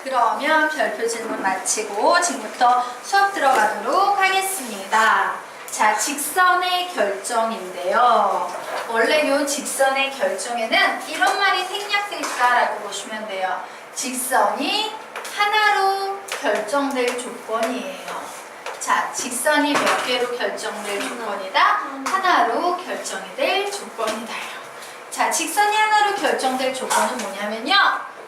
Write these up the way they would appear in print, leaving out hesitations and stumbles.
그러면 별표 질문 마치고 지금부터 수업 들어가도록 하겠습니다. 자, 직선의 결정인데요. 원래 이 직선의 결정에는 이런 말이 생략돼 있다라고 보시면 돼요. 직선이 하나로 결정될 조건이에요. 자, 직선이 몇 개로 결정될 조건이다? 하나로 결정이 될 조건이다요. 자, 직선이 하나로 결정될 조건은 뭐냐면요.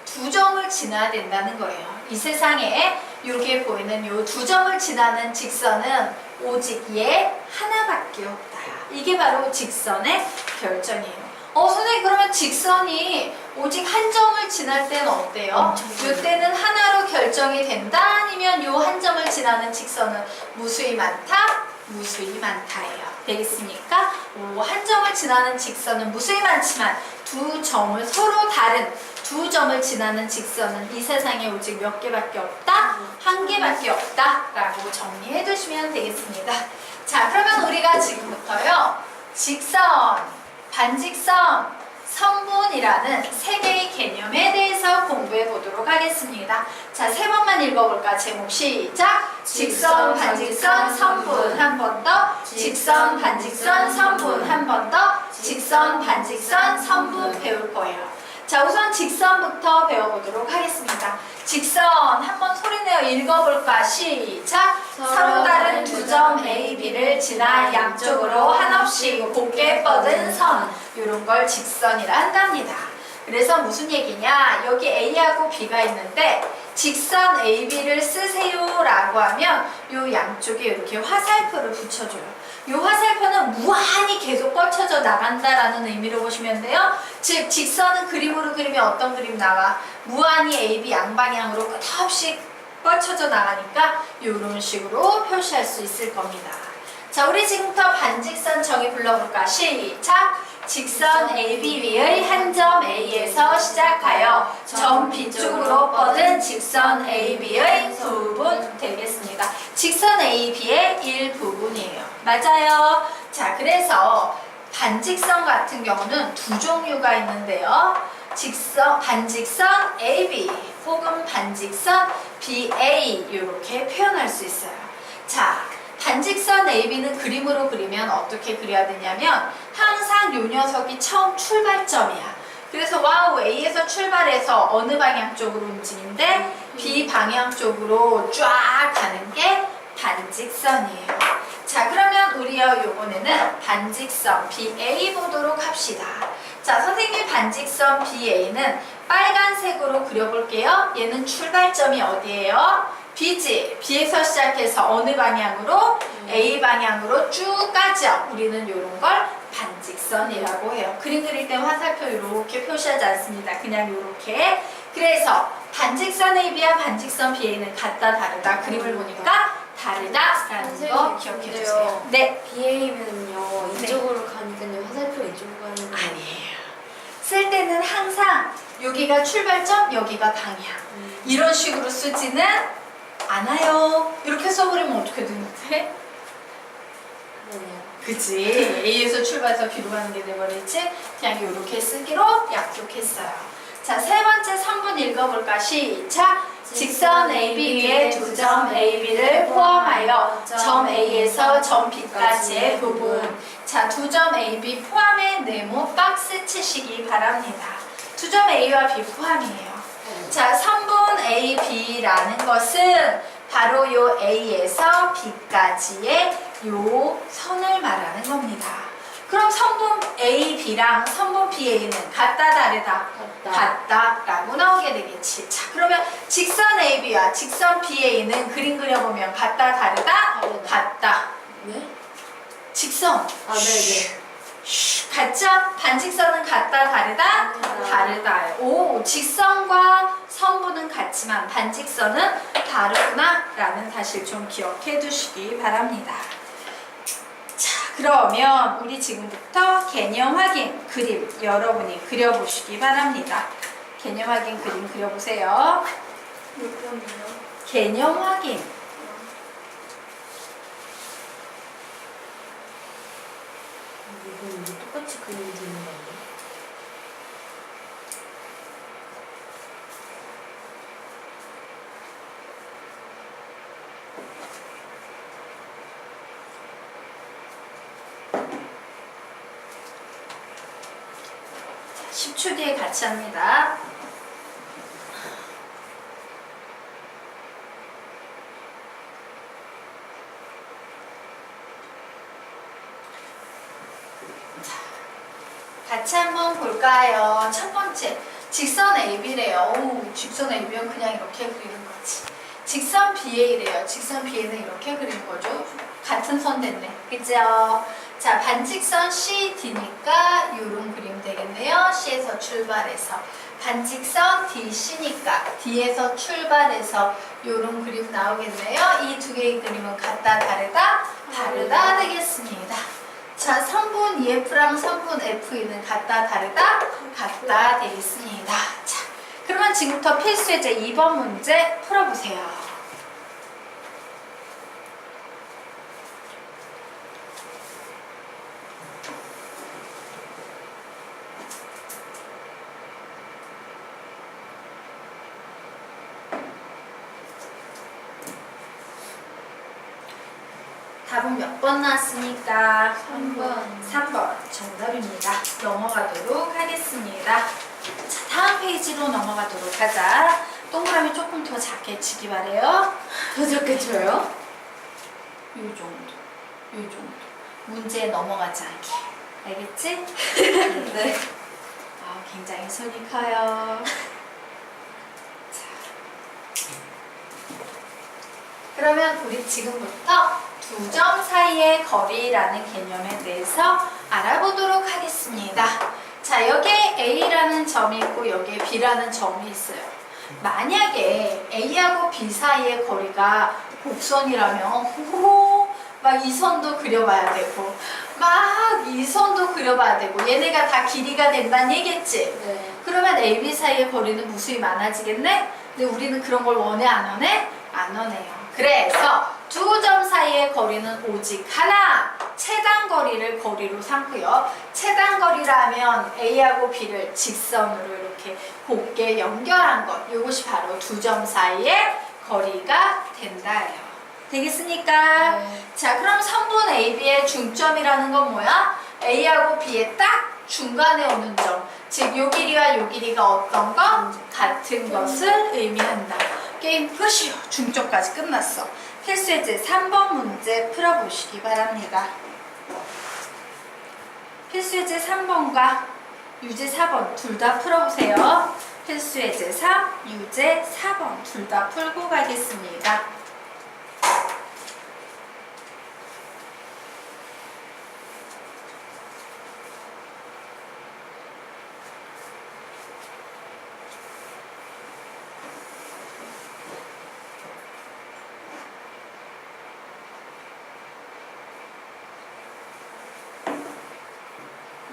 두 점을 지나야 된다는 거예요. 이 세상에 여기에 보이는 이 두 점을 지나는 직선은 오직 얘 하나밖에 없다. 이게 바로 직선의 결정이에요. 선생님 그러면 직선이 오직 한 점을 지날 때는 어때요? 이때는 하나로 결정이 된다? 아니면 이 한 점을 지나는 직선은 무수히 많다? 무수히 많다예요. 되겠습니까? 한 점을 지나는 직선은 무수히 많지만 두 점을 서로 다른 두 점을 지나는 직선은 이 세상에 오직 몇 개밖에 없다? 한 개밖에 없다 라고 정리해 두시면 되겠습니다. 자, 그러면 우리가 지금부터요 직선, 반직선, 선분이라는 세 개의 개념에 대해서 공부해 보도록 하겠습니다. 자, 세 번만 읽어볼까? 제목 시작! 직선, 반직선, 선분 한 번 더. 직선, 반직선, 선분 한 번 더. 직선, 반직선, 선분 배울 거예요. 자, 우선 직선부터 배워보도록 하겠습니다. 직선 한번 소리내어 읽어볼까? 시작! 서로 다른 두 점 A, B를 지나 양쪽으로 한없이 곱게 뻗은 선, 이런 걸 직선이라 한답니다. 그래서 무슨 얘기냐? 여기 A하고 B가 있는데 직선 AB를 쓰세요 라고 하면 이 양쪽에 이렇게 화살표를 붙여줘요. 이 화살표는 무한히 계속 뻗쳐져 나간다라는 의미로 보시면 돼요. 즉 직선은 그림으로 그리면 어떤 그림 나와? 무한히 AB 양방향으로 끝없이 뻗쳐져 나가니까 이런 식으로 표시할 수 있을 겁니다. 자, 우리 지금부터 반직선 정의 불러볼까? 시작! 직선 AB 위의 한 점 A에서 시작하여 점 B 쪽으로 뻗은 직선 AB의 부분 되겠습니다. 직선 AB의 일부분이에요. 맞아요. 자, 그래서 반직선 같은 경우는 두 종류가 있는데요. 반직선 AB 혹은 반직선 BA 이렇게 표현할 수 있어요. 자, 반직선 AB는 그림으로 그리면 어떻게 그려야 되냐면 항상 이 녀석이 처음 출발점이야. 그래서 와우 A에서 출발해서 어느 방향 쪽으로 움직인데 B 방향 쪽으로 쫙 가는 게 반직선이에요. 자, 그러면 우리요 요번에는 반직선 BA 보도록 합시다. 자, 선생님 반직선 BA는 빨간색으로 그려볼게요. 얘는 출발점이 어디예요? B지. B에서 시작해서 어느 방향으로? A 방향으로 쭉 가죠. 우리는 이런 걸 반직선이라고 해요. 그림 그릴 때 화살표 이렇게 표시하지 않습니다. 그냥 이렇게. 그래서 반직선 AB와 반직선 BA는 같다 다르다. 그림을 보니까 다르다라는 거 기억해 주세요. 네. BA면요 이쪽으로 가니까요 화살표가 이쪽으로 가는 거 아니에요. 쓸 때는 항상 여기가 출발점, 여기가 방향. 이런 식으로 쓰지는 않아요. 이렇게 써버리면 어떻게 되는데? 그치. A에서 출발해서 B로 가는 게 돼버리지? 그냥 이렇게 쓰기로 약속했어요. 자, 세 번째 선분 읽어볼까? 시작! 직선 AB 위에 두 점 AB를 포함하여 점 A에서 점 B까지의 부분. 자, 두 점 AB 포함의 네모 박스 치시기 바랍니다. 두 점 A와 B 포함이에요. 자, 선분 AB라는 것은 바로 요 A에서 B까지의 요 선을 말하는 겁니다. 그럼 선분 AB랑 선분 BA는 같다 다르다? 같다라고 나오게 되겠지. 자, 그러면 직선 AB와 직선 BA는 그림 그려보면 같다 다르다? 같다. 네? 직선. 네네. 같죠? 반직선은 같다 다르다? 다르다. 오, 직선과 선분은 같지만 반직선은 다르구나 라는 사실 좀 기억해 두시기 바랍니다. 자, 그러면 우리 지금부터 개념 확인 그림 여러분이 그려보시기 바랍니다. 개념 확인 그림 그려보세요. 몇 번이요? 개념 확인. 이거 똑같이 그리면 되는 거 아니에요? 10초 뒤에 같이 합니다. 같이 한번 볼까요? 첫 번째, 직선 AB래요. 오, 직선 AB는 그냥 이렇게 그리는 거지. 직선 BA래요. 직선 BA는 이렇게 그리는 거죠. 같은 선 됐네. 그죠? 자, 반직선 CD니까 이런 그림 되겠네요. C에서 출발해서. 반직선 DC니까 D에서 출발해서 이런 그림 나오겠네요. 이 두 개의 그림은 같다, 다르다? 다르다 되겠습니다. 자, 선분 EF랑 선분 FE는 같다, 다르다? 같다 되겠습니다. 자, 그러면 지금부터 필수예제 2번 문제 풀어보세요. 답은 몇 번 나왔습니까? 3번. 3번 정답입니다. 넘어가도록 하겠습니다. 자, 다음 페이지로 넘어가도록 하자. 동그라미 조금 더 작게 치기 바래요. 더 적게 쳐요? 요 정도, 요 정도. 문제에 넘어가지 않게. 알겠지? 네. 아, 굉장히 손이 커요. 자, 그러면 우리 지금부터 두 점 사이의 거리라는 개념에 대해서 알아보도록 하겠습니다. 자, 여기에 A라는 점이 있고 여기에 B라는 점이 있어요. 만약에 A하고 B 사이의 거리가 곡선이라면 막 이 선도 그려봐야 되고 막 이 선도 그려봐야 되고 얘네가 다 길이가 된다는 얘기겠지? 네. 그러면 A, B 사이의 거리는 무수히 많아지겠네? 근데 우리는 그런 걸 원해 안 원해? 안 원해요. 그래서 두 점 사이의 거리는 오직 하나! 최단 거리를 거리로 삼고요. 최단 거리라면 A하고 B를 직선으로 이렇게 곱게 연결한 것. 이것이 바로 두 점 사이의 거리가 된다예요. 되겠습니까? 네. 자, 그럼 선분 AB의 중점이라는 건 뭐야? A하고 B의 딱 중간에 오는 점. 즉, 요 길이와 요 길이가 어떤 것? 같은 것을 의미한다. 게임 끝이요. 중점까지 끝났어. 필수예제 3번 문제 풀어보시기 바랍니다. 필수예제 3번과 유제 4번 둘 다 풀어보세요. 필수예제 3, 유제 4번 둘 다 풀고 가겠습니다.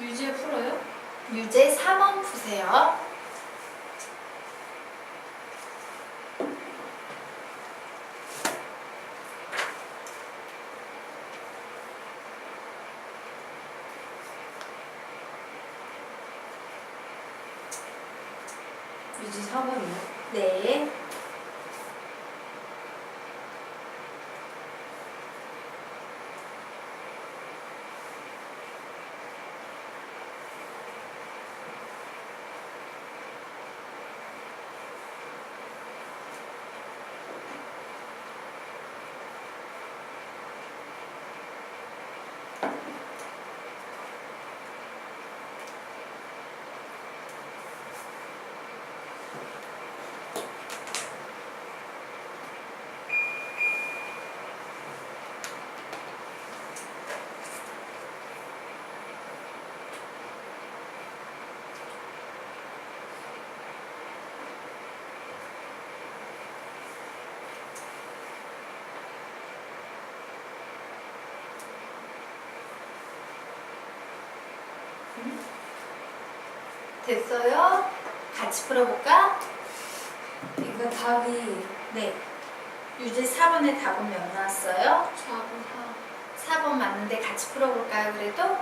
유제 풀어요? 유제 3번 푸세요. 유제 4번이요? 네. 됐어요? 같이 풀어볼까? 이거 답이 네. 유제 4번의 답은 몇 나왔어요? 4번 4번 맞는데 같이 풀어볼까요, 그래도?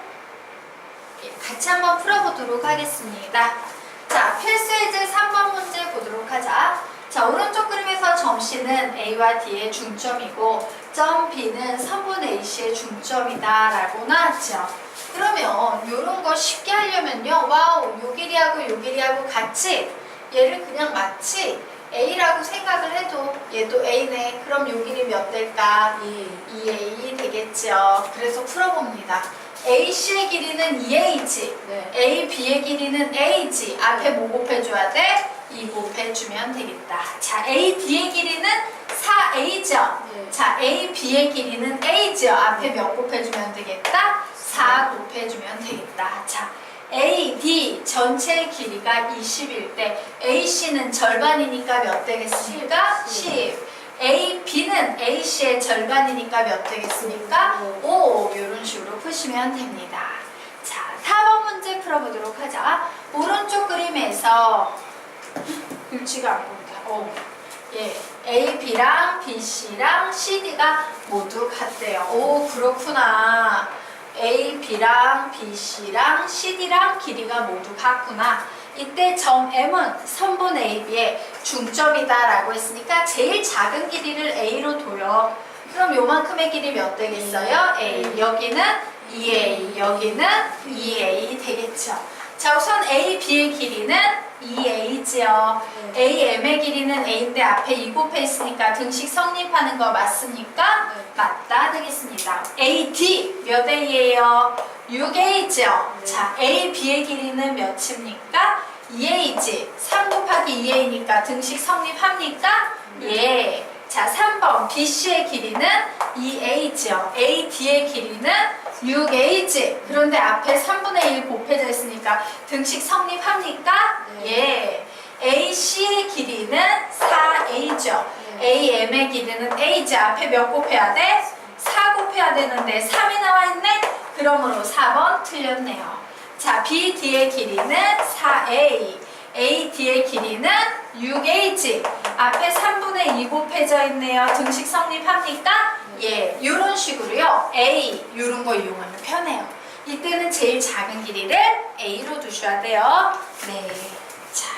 예, 같이 한번 풀어보도록 하겠습니다. 자, 필수예제 3번 문제 보도록 하자. 자, 오른쪽 그림에서 점 점 C는 A와 D의 중점이고 점 B는 선분 AC의 중점이다라고 나왔죠. 그러면 이런 거 쉽게 하려면요. 와우, 요 길이하고 요 길이하고 같이 얘를 그냥 마치 A라고 생각을 해도 얘도 A네. 그럼 요 길이 몇 될까? 2A 되겠죠. 그래서 풀어봅니다. AC의 길이는 2A지. 네. AB의 길이는 A지. 앞에 뭐 곱해줘야 돼? 2 곱해주면 되겠다. 자, AD의 길이는 4A죠. 네. 자, AB의 길이는 A죠. 앞에 몇 곱해주면 되겠다? 4 곱해주면 되겠다. 자, AD 전체 길이가 20일 때 AC는 절반이니까 몇 되겠습니까? 10. AB는 AC의 절반이니까 몇 되겠습니까? 5. 이런 식으로 푸시면 됩니다. 자, 4번 문제 풀어보도록 하자. 오른쪽 그림에서 글씨가 안 보인다. 예, AB랑 BC랑 CD가 모두 같대요. 오, 그렇구나. AB랑 BC랑 CD랑 길이가 모두 같구나. 이때 점 M은 선분 AB의 중점이다 라고 했으니까 제일 작은 길이를 A로 둬요. 그럼 요만큼의 길이 몇 되겠어요? A. 여기는 2A, 여기는 2A 되겠죠. 자, 우선 AB의 길이는 2A지요. AM의 길이는 A인데 앞에 2 곱해 있으니까 등식 성립하는 거 맞습니까? 네. 맞다 되겠습니다. AD 몇 A예요? 6A죠. 네. 자, AB의 길이는 몇입니까? 2A지. 3 곱하기 2A니까 등식 성립합니까? 예. 자, 3번 BC의 길이는 2A죠. AD의 길이는 6A지. 그런데 앞에 3분의 1 곱해져 있으니까 등식 성립합니까? 네. 예. AC의 길이는 4A죠. 네. AM의 길이는 A지. 앞에 몇 곱해야 돼? 4 곱해야 되는데 3이 나와 있네? 그러므로 4번 틀렸네요. 자, BD의 길이는 4A. AD의 길이는 6A지. 앞에 3분의 2 곱해져 있네요. 등식 성립합니까? 예, 이런 식으로요. A, 이런 거 이용하면 편해요. 이때는 제일 작은 길이를 A로 두셔야 돼요. 네. 자,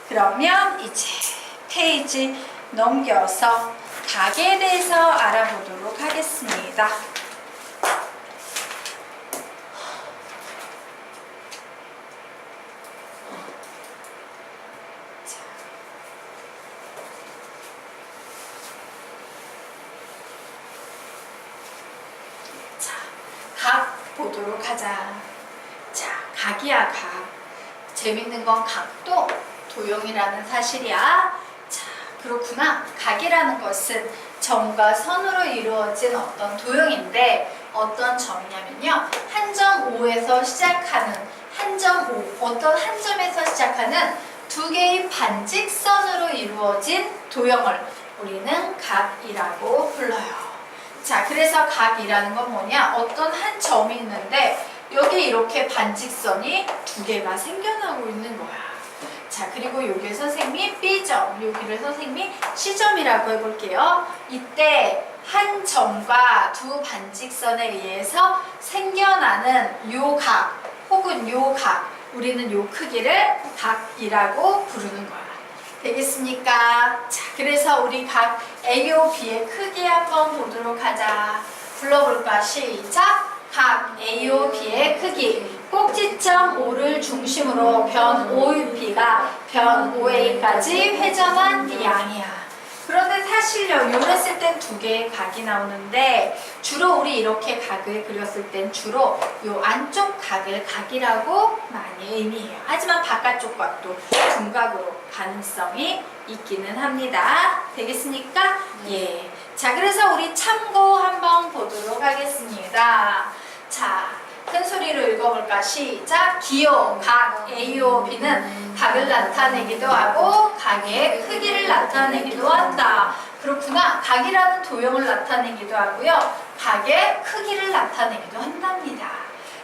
그러면 이제 페이지 넘겨서 각에 대해서 알아보도록 하겠습니다. 각 보도록 하자. 자, 각이야, 각. 재밌는 건 각도 도형이라는 사실이야. 자, 그렇구나. 각이라는 것은 점과 선으로 이루어진 어떤 도형인데 어떤 점이냐면요. 한 점 5에서 시작하는 한 점 5, 어떤 한 점에서 시작하는 두 개의 반직선으로 이루어진 도형을 우리는 각이라고 불러요. 자, 그래서 각이라는 건 뭐냐? 어떤 한 점이 있는데 여기 이렇게 반직선이 두 개가 생겨나고 있는 거야. 자, 그리고 여기 선생님이 B점, 여기를 선생님이 C점이라고 해볼게요. 이때 한 점과 두 반직선에 의해서 생겨나는 요 각 혹은 요 각, 우리는 요 크기를 각이라고 부르는 거야. 되겠습니까? 자, 그래서 우리 각 A오 B의 크기 한번 보도록 하자. 불러볼까? 시작! 각 A오 B의 크기. 꼭지점 O를 중심으로 변 OB가 변 OA까지 회전한 양이야. 그런데 사실요, 요랬을 땐 두 개의 각이 나오는데 주로 우리 이렇게 각을 그렸을 땐 주로 요 안쪽 각을 각이라고 많이 의미해요. 하지만 바깥쪽 각도 둔각으로 가능성이 있기는 합니다. 되겠습니까? 예. 자, 그래서 우리 참고 한번 보도록 하겠습니다. 자, 큰 소리로 읽어볼까? 시작! 기호, 각, A오 B는 각을 나타내기도 하고 각의 크기를 나타내기도 한다. 그렇구나. 각이라는 도형을 나타내기도 하고요. 각의 크기를 나타내기도 한답니다.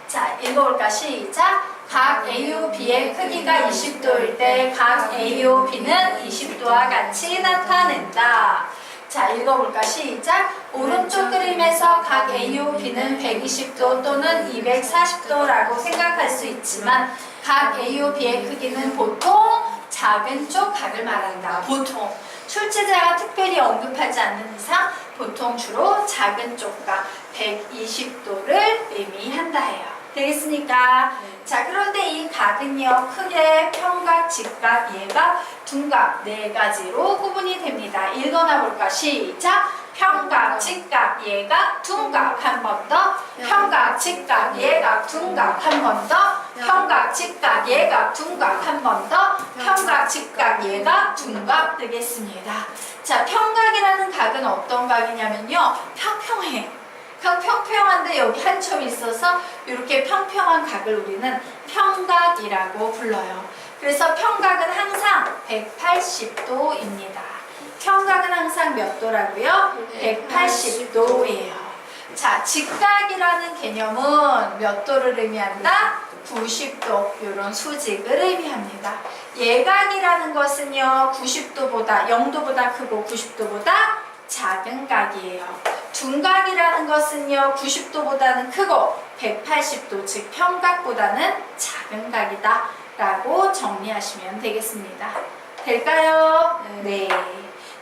자, 읽어볼까? 시작! 각 A오 B의 크기가 20도일 때 각 A오 B는 20도와 같이 나타낸다. 자, 읽어볼까? 시작! 오른쪽 그림에서 각 A오 B는 120도 또는 240도라고 생각할 수 있지만 각 A오 B의 크기는 보통 작은 쪽 각을 말한다. 보통. 출제자가 특별히 언급하지 않는 이상 보통 주로 작은 쪽각 120도를 의미한다 해요. 되겠습니까? 네. 자, 그런데 이 각은요, 크게 평각, 직각, 예각, 둔각 네 가지로 구분이 됩니다. 읽어나 볼까? 시작! 평각, 직각, 예각, 둔각 한 번 더. 평각, 직각, 예각, 둔각 한 번 더. 평각, 직각, 예각, 둔각 한 번 더. 평각, 직각, 예각, 둔각 되겠습니다. 자, 평각이라는 각은 어떤 각이냐면요, 평평해. 평평한데 여기 한 점 있어서 이렇게 평평한 각을 우리는 평각이라고 불러요. 그래서 평각은 항상 180도입니다. 평각은 항상 몇 도라고요? 180도예요. 자, 직각이라는 개념은 몇 도를 의미한다? 90도, 이런 수직을 의미합니다. 예각이라는 것은요, 90도보다, 0도보다 크고 90도보다 작은 각이에요. 둔각이라는 것은요, 90도보다는 크고 180도, 즉 평각보다는 작은 각이다 라고 정리하시면 되겠습니다. 될까요? 네.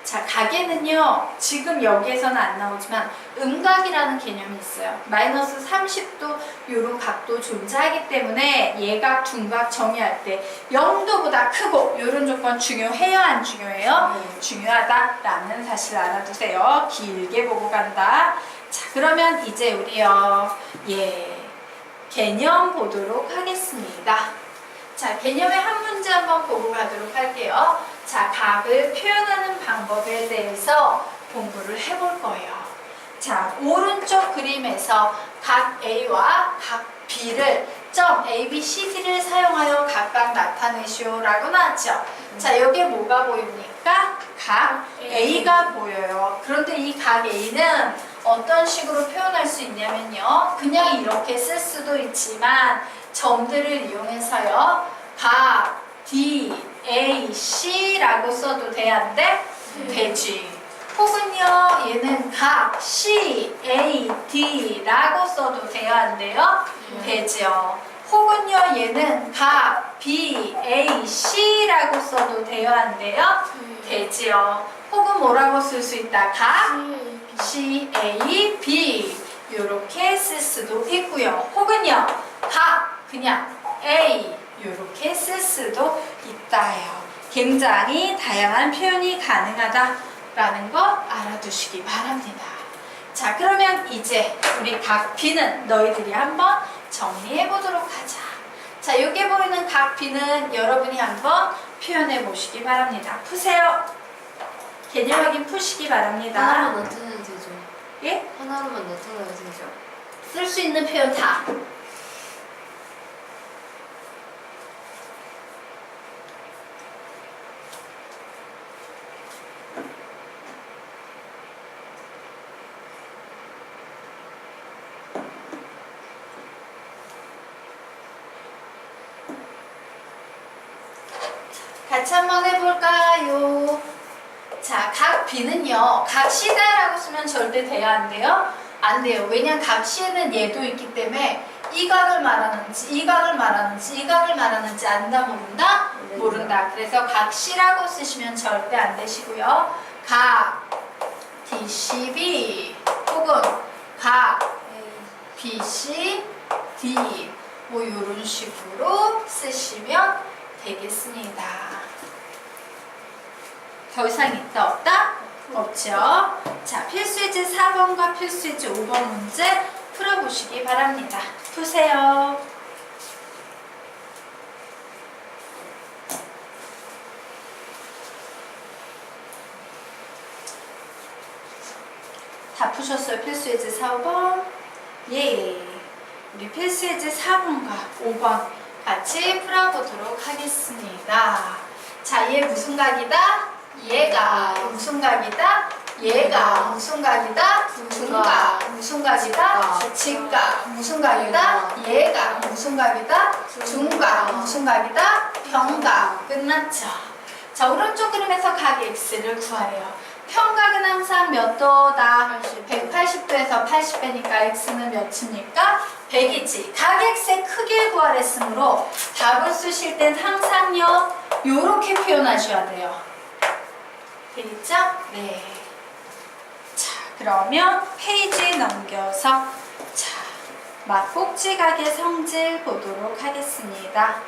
자, 각에는요, 지금 여기에서는 안 나오지만 음각이라는 개념이 있어요. 마이너스 30도 이런 각도 존재하기 때문에 예각, 둔각 정의할 때 0도보다 크고 이런 조건 중요해요? 안 중요해요? 네. 중요하다라는 사실 알아두세요. 길게 보고 간다. 자, 그러면 이제 우리요, 개념 보도록 하겠습니다. 자, 개념의 한 문제 한번 보고 가도록 할게요. 자, 각을 표현하는 방법에 대해서 공부를 해볼 거예요. 자, 오른쪽 그림에서 각 A와 각 B를 점 A, B, C, D를 사용하여 각각 나타내시오 라고 나왔죠. 자, 여기에 뭐가 보입니까? 각 A가 보여요. 그런데 이 각 A는 어떤 식으로 표현할 수 있냐면요, 그냥 이렇게 쓸 수도 있지만 점들을 이용해서요, 각 D, A, C라고 써도 돼, 안 돼? 되지. 혹은요, 얘는 각 C, A, D라고 써도 돼요, 안 돼요? 되죠. 혹은요, 얘는 각 B, A, C라고 써도 돼요, 안 돼요? 되지요. 혹은 뭐라고 쓸 수 있다? 각 C, A, B 이렇게 쓸 수도 있고요. 혹은요, 각 그냥 A 이렇게 쓸 수도 있다예요. 굉장히 다양한 표현이 가능하다라는 거 알아두시기 바랍니다. 자, 그러면 이제 우리 각 B는 너희들이 한번 정리해 보도록 하자. 자, 여기 보이는 각 B는 여러분이 한번 표현해 보시기 바랍니다. 푸세요. 개념 확인 푸시기 바랍니다. 하나만 나타내도 되죠? 예? 하나만 나타내도 되죠? 쓸 수 있는 표현 다. 같이 한번 해볼까요? 자, 각 B는요, 각 C다라고 쓰면 절대 돼야 안 돼요? 안 돼요. 왜냐면 각 C에는 얘도 있기 때문에 이 각을 말하는지, 이 각을 말하는지, 이 각을 말하는지 안다, 모른다? 모른다. 그래서 각 C라고 쓰시면 절대 안 되시고요. 각 DCB 혹은 각 BC, D 뭐 이런 식으로 쓰시면 되겠습니다. 더 이상 있다 없다? 없죠? 자, 필수예제 4번과 필수예제 5번 문제 풀어보시기 바랍니다. 푸세요. 다 푸셨어요? 필수예제 4, 5번? 예. 우리 필수예제 4번과 5번 같이 풀어보도록 하겠습니다. 자, 얘 무슨 각이다? 얘가 무슨 각이다? 얘가 무슨 각이다? 둔각 무슨 각이다? 직각 무슨 각이다? 얘가 무슨 각이다? 둔각 무슨 각이다? 평각. 끝났죠? 자, 오른쪽 그림에서 각 X를 구하래요. 평각은 항상 몇 도다? 180도에서 80배니까 X는 몇입니까? 100이지. 각 X의 크기를 구하랬으므로 답을 쓰실 땐 항상요, 요렇게 표현하셔야 돼요. 되겠죠? 네. 자, 그러면 페이지 넘겨서 자, 막꼭지각의 성질 보도록 하겠습니다.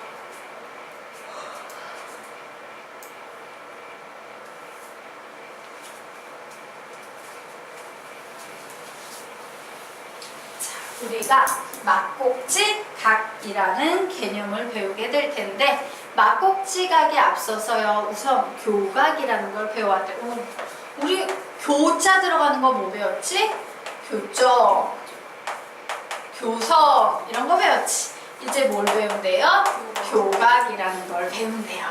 우리가 막꼭지각이라는 개념을 배우게 될 텐데 막꼭지각에 앞서서요 우선 교각이라는 걸 배워왔대요. 우리 교자 들어가는 거 뭐 배웠지? 교점, 교선 이런 거 배웠지. 이제 뭘 배운대요? 교각이라는 걸 배운대요.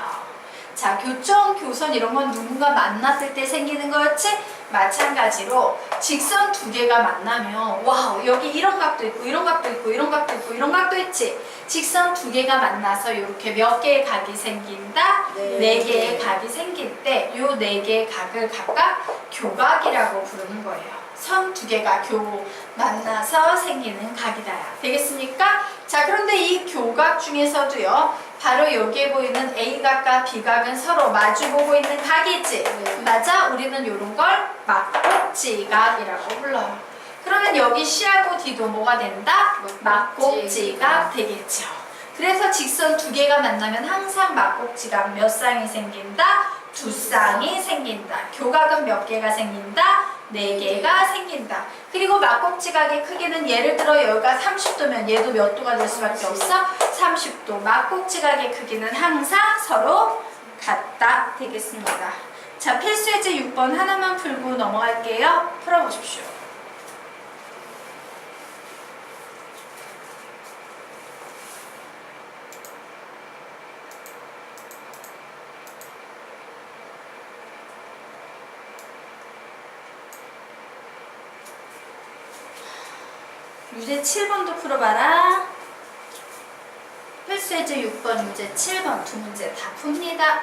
자, 교점, 교선 이런 건 누군가 만났을 때 생기는 거였지? 마찬가지로 직선 두 개가 만나면 와우 여기 이런 각도 있고 이런 각도 있고 이런 각도 있고 이런 각도 있지? 직선 두 개가 만나서 이렇게 몇 개의 각이 생긴다? 네 개의 각이 생길 때 요 네 개의 각을 각각 교각이라고 부르는 거예요. 선 두 개가 만나서 생기는 각이다. 되겠습니까? 자, 그런데 이 교각 중에서도요 바로 여기에 보이는 A각과 B각은 서로 마주보고 있는 각이지. 맞아? 우리는 이런 걸 막꼭지각이라고 불러요. 그러면 여기 C하고 D도 뭐가 된다? 막꼭지각 되겠죠. 그래서 직선 두 개가 만나면 항상 막꼭지각 몇 쌍이 생긴다? 두 쌍이 생긴다. 교각은 몇 개가 생긴다? 네 개가 생긴다. 그리고 막꼭지각의 크기는 예를 들어 여기가 30도면 얘도 몇 도가 될 수밖에 없어? 30도. 막꼭지각의 크기는 항상 서로 같다. 되겠습니다. 자, 필수예제 6번 하나만 풀고 넘어갈게요. 풀어보십시오. 유제 7번도 풀어봐라. 필수예제 6번, 유제 7번 두 문제 다 풉니다.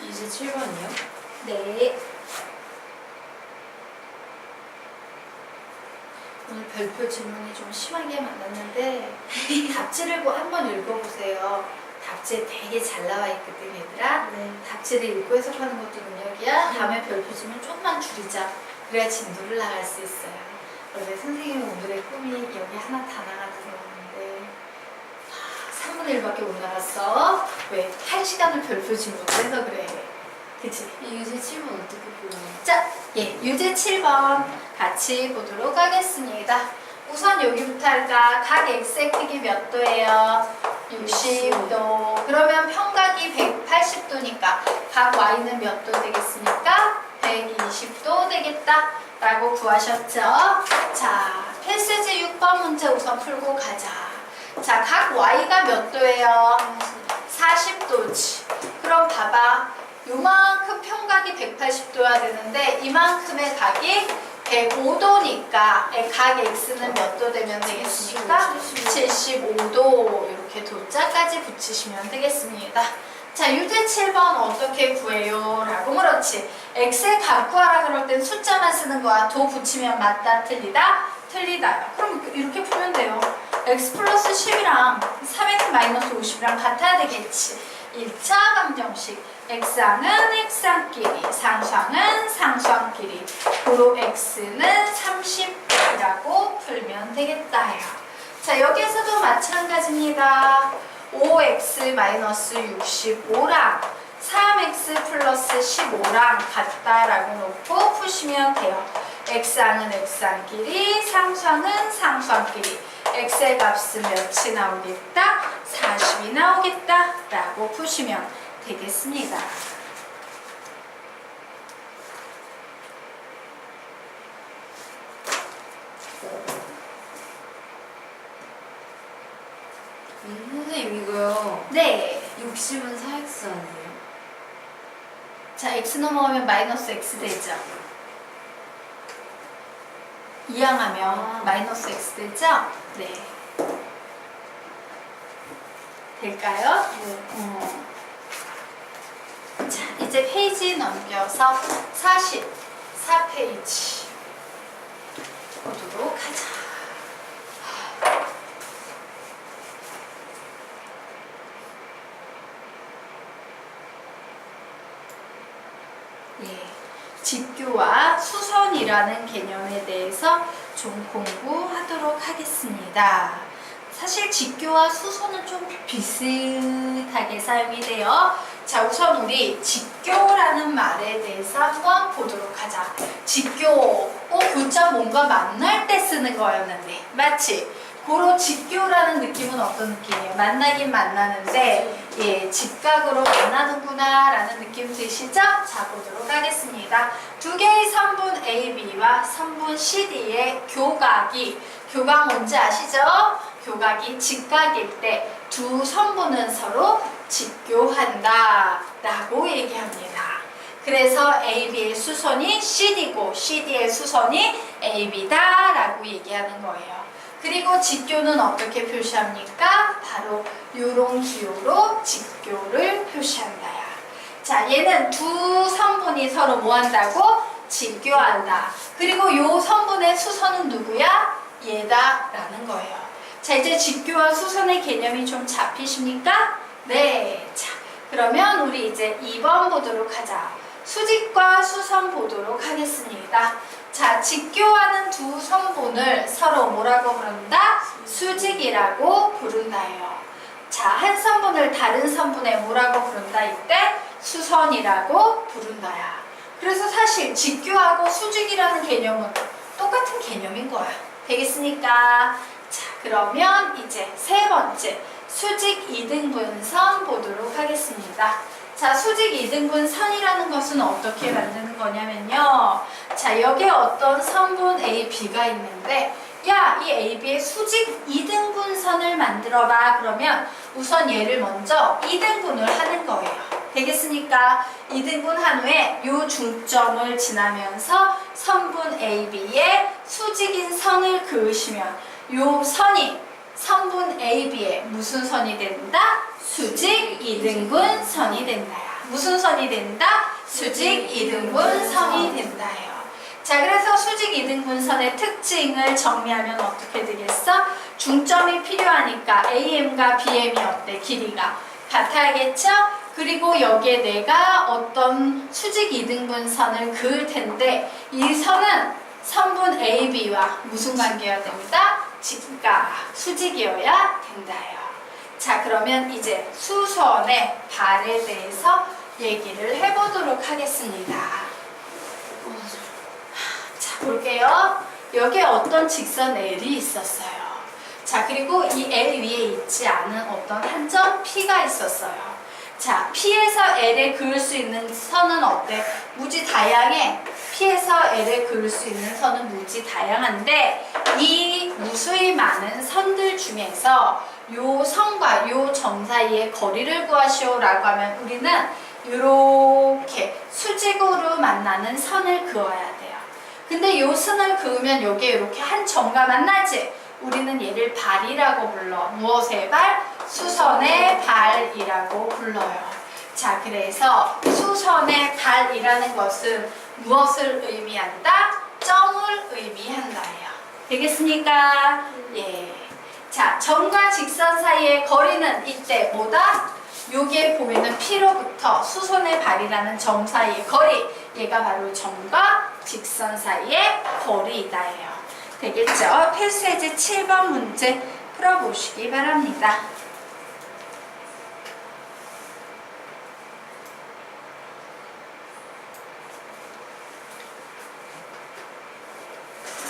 이제 7번이요? 네. 오늘 별표 질문이 좀 심하게 만났는데 답지를 한번 읽어보세요. 답지에 되게 잘 나와 있거든 얘들아. 네. 답지를 읽고 해석하는 것도 능력이야. 다음에 별표 질문 조금만 줄이자. 그래야 진도를 나갈 수 있어요. 원래 선생님 오늘의 꿈이 여기 하나 다 나가는 거였는데 3분의 1밖에 못 나갔어. 왜? 1시간을 별표 질문을 해서 그래. 그치? 이제 7번 어떻게 풀어요? 자, 예, 유제 7번 같이 보도록 하겠습니다. 우선 여기부터 할까? 각 X의 크기 몇 도예요? 60도. 그러면 평각이 180도니까 각 Y는 몇 도 되겠습니까? 120도 되겠다. 라고 구하셨죠? 자, 필수제 6번 문제 우선 풀고 가자. 자, 각 Y가 몇 도예요? 40도지. 그럼 봐봐. 요만큼 평각이 180도여야 되는데 이만큼의 각이 105도니까 각 X는 몇 도 되면 되겠습니까? 75도. 이렇게 도자까지 붙이시면 되겠습니다. 자, 유제 7번 어떻게 구해요? 라고 물었지. X의 각 구하라 그럴 땐 숫자만 쓰는 거야. 도 붙이면 맞다, 틀리다? 틀리다요. 그럼 이렇게 풀면 돼요. X 플러스 10이랑 3X 마이너스 50이랑 같아야 되겠지. 1차 방정식. X항은 X항끼리, 상수항은 상수항끼리. 고로 X는 30이라고 풀면 되겠다요. 자, 여기에서도 마찬가지입니다. 5x-65랑 3x 플러스 15랑 같다라고 놓고 푸시면 돼요. X항은 X항끼리, 상수항은 상수항끼리. X의 값은 몇이 나오겠다? 40이 나오겠다 라고 푸시면 되겠습니다. 선생님 이거요. 네. 60은 4x 아니에요? 자, x 넘어가면 마이너스 x 되죠? 이항하면 마이너스 x 되죠? 네. 될까요? 네. 자, 이제 페이지 넘겨서 44페이지 보도록 하자. 예, 직교와 수선이라는 개념에 대해서 좀 공부하도록 하겠습니다. 사실 직교와 수선은 좀 비슷하게 사용이 돼요. 자, 우선 우리 직교라는 말에 대해서 한번 보도록 하자. 직교, 그자 뭔가 만날 때 쓰는 거였는데, 맞지? 고로 직교라는 느낌은 어떤 느낌이에요? 만나긴 만나는데, 예, 직각으로 만나는구나 라는 느낌 드시죠? 자, 보도록 하겠습니다. 두 개의 선분 AB와 선분 CD의 교각 뭔지 아시죠? 교각이 직각일 때 두 선분은 서로 직교한다 라고 얘기합니다. 그래서 AB의 수선이 CD고 CD의 수선이 AB다 라고 얘기하는 거예요. 그리고 직교는 어떻게 표시합니까? 바로 요런 기호로 직교를 표시한다야. 자, 얘는 두 선분이 서로 뭐 한다고? 직교한다. 그리고 요 선분의 수선은 누구야? 얘다 라는 거예요. 자, 이제 직교와 수선의 개념이 좀 잡히십니까? 네. 자, 그러면 우리 이제 2번 보도록 하자. 수직과 수선 보도록 하겠습니다. 자, 직교하는 두 선분을 서로 뭐라고 부른다? 수직이라고 부른다예요. 자, 한 선분을 다른 선분에 뭐라고 부른다? 이때 수선이라고 부른다야. 그래서 사실 직교하고 수직이라는 개념은 똑같은 개념인 거야. 되겠습니까? 자, 그러면 이제 세 번째 수직 이등분선 보도록 하겠습니다. 자, 수직 이등분선이라는 것은 어떻게 만드는 거냐면요. 자, 여기에 어떤 선분 A, B가 있는데, 야, 이 A, B의 수직 이등분선을 만들어봐. 그러면 우선 얘를 먼저 이등분을 하는 거예요. 되겠습니까? 이등분 한 후에 요 중점을 지나면서 선분 A, B에 수직인 선을 그으시면 요 선이 선분 A, B에 무슨 선이 된다? 수직 이등분 선이 된다요. 무슨 선이 된다? 수직 이등분 선이 된다요. 자, 그래서 수직 이등분선의 특징을 정리하면 어떻게 되겠어? 중점이 필요하니까 AM과 BM이 어때? 길이가 같아야겠죠? 그리고 여기에 내가 어떤 수직 이등분선을 그을 텐데 이 선은 선분 AB와 무슨 관계여야 됩니다? 직각, 수직이어야 된다요. 자, 그러면 이제 수선의 발에 대해서 얘기를 해보도록 하겠습니다. 자, 볼게요. 여기에 어떤 직선 L이 있었어요. 자, 그리고 이 L 위에 있지 않은 어떤 한 점 P가 있었어요. 자, P에서 L에 그을 수 있는 선은 어때? 무지 다양해. P에서 L에 그을 수 있는 선은 무지 다양한데 이 무수히 많은 선들 중에서 요 선과 요 점 사이의 거리를 구하시오 라고 하면 우리는 이렇게 수직으로 만나는 선을 그어야 돼요. 근데 요 선을 그으면 여기에 이렇게 한 점과 만나지? 우리는 얘를 발이라고 불러. 무엇의 발? 수선의 발이라고 불러요. 자, 그래서 수선의 발이라는 것은 무엇을 의미한다? 점을 의미한다예요. 되겠습니까? 예. 자, 점과 직선 사이의 거리는 이때 뭐다? 여기에 보이는 P로부터 수선의 발이라는 점 사이의 거리. 얘가 바로 점과 직선 사이의 거리이다예요. 되겠죠? 필수예제 7번 문제 풀어보시기 바랍니다.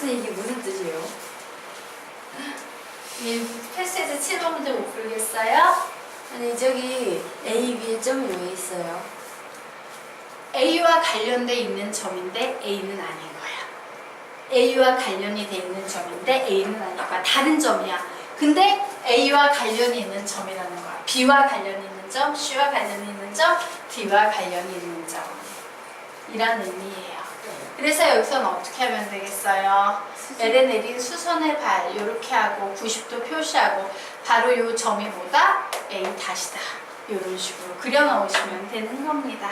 근데 이게 무슨 뜻이에요? 이 필수예제 7번 문제 못 풀겠어요? 아니 저기 A, B에 점이 왜 있어요? A와 관련돼 있는 점인데 A는 아닌 거야. A와 관련이 돼 있는 점인데 A는 아닌 거야. 다른 점이야. 근데 A와 관련이 있는 점이라는 거야. B와 관련이 있는 점, C와 관련이 있는 점, D와 관련이 있는 점. 이란 의미예요. 그래서 여기서는 어떻게 하면 되겠어요? L에 내린 수선의 발 이렇게 하고 90도 표시하고 바로 요 점이 뭐다? A 다시다. 이런 식으로 그려 넣으시면 되는 겁니다.